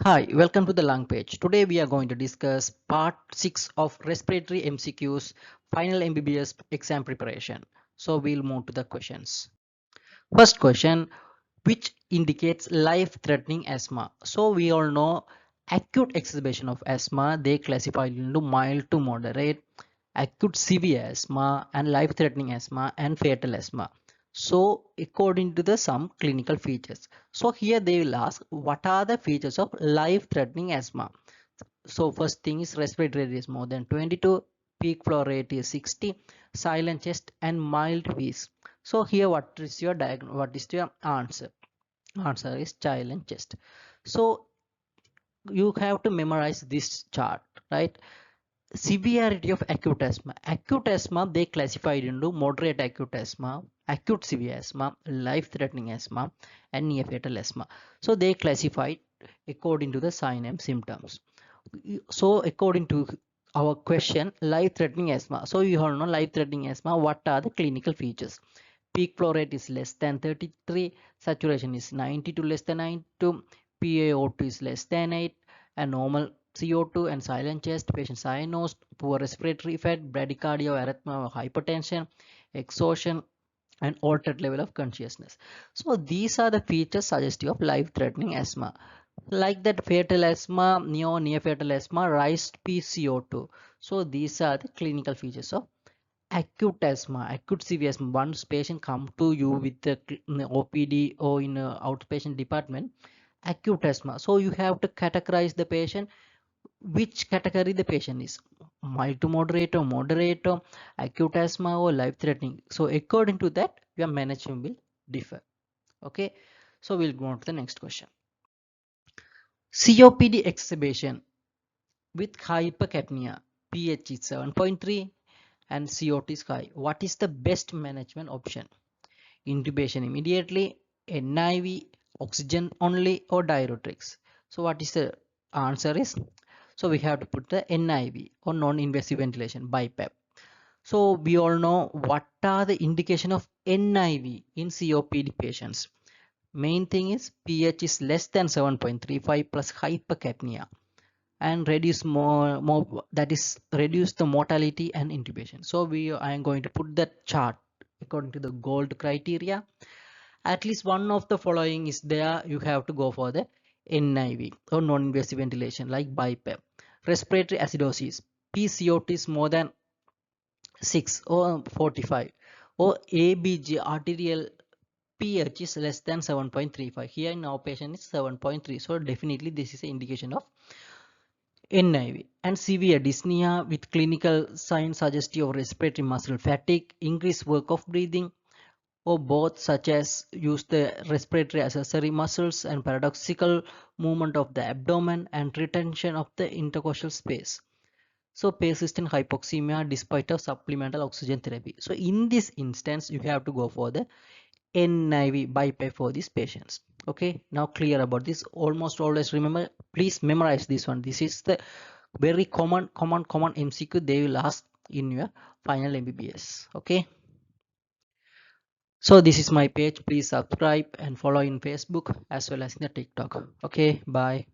Hi, welcome to the lung page. Today we are going to discuss part 6 of respiratory MCQs final MBBS exam preparation. So we'll move to the questions. First question, which indicates life-threatening asthma? So we all know acute exacerbation of asthma, they classify into mild to moderate, acute severe asthma and life-threatening asthma and fatal asthma. So according to the some clinical features. So here they will ask what are the features of life-threatening asthma. So first thing is respiratory rate is more than 22, peak flow rate is 60, silent chest and mild wheeze. So here what is your what is your answer? Answer is silent chest. So you have to memorize this chart, right? Severity of acute asthma. Acute asthma they classified into moderate acute asthma, acute severe asthma, life-threatening asthma, and near fatal asthma. So they classified according to the sign and symptoms. So according to our question, life-threatening asthma. So you all know life-threatening asthma. What are the clinical features? Peak flow rate is less than 33, saturation is 90 to less than 92, PaO2 is less than 8, and normal CO2 and silent chest, patient cyanosed, poor respiratory effect, bradycardia, arrhythmia, hypertension, exhaustion, and altered level of consciousness. So these are the features suggestive of life-threatening asthma. Like that fatal asthma, near fatal asthma, raised PCO2. So these are the clinical features of acute asthma, acute severe asthma. Once patient come to you with the OPD or in a outpatient department, acute asthma. So you have to categorize the patient, which category the patient is, mild to moderate or acute asthma or life threatening. So according to that, your management will differ. Okay. So we'll go on to the next question. COPD exacerbation with hypercapnia, pH is 7.3 and CO2 is high. What is the best management option? Intubation immediately, NIV, oxygen only, or diuretics? So what is the answer is? So we have to put the NIV or non-invasive ventilation, BiPAP. So we all know what are the indication of NIV in COPD patients. Main thing is pH is less than 7.35 plus hypercapnia and reduce more that is reduce the mortality and intubation. So I am going to put that chart according to the gold criteria. At least one of the following is there, you have to go for the NIV or non-invasive ventilation like BiPAP. Respiratory acidosis, PCO2 is more than 6 or 45, or ABG arterial pH is less than 7.35. Here in our patient is 7.3. So definitely this is an indication of NIV. And severe dyspnea with clinical signs suggestive of respiratory muscle fatigue, increased work of breathing, or both, such as use the respiratory accessory muscles and paradoxical movement of the abdomen and retention of the intercostal space. So persistent hypoxemia despite of supplemental oxygen therapy. So in this instance, you have to go for the NIV BiPAP for these patients. Okay, now clear about this. Almost always remember, please memorize this one. This is the very common MCQ they will ask in your final MBBS. Okay. So this is my page. Please subscribe and follow in Facebook as well as in the TikTok. Okay, bye.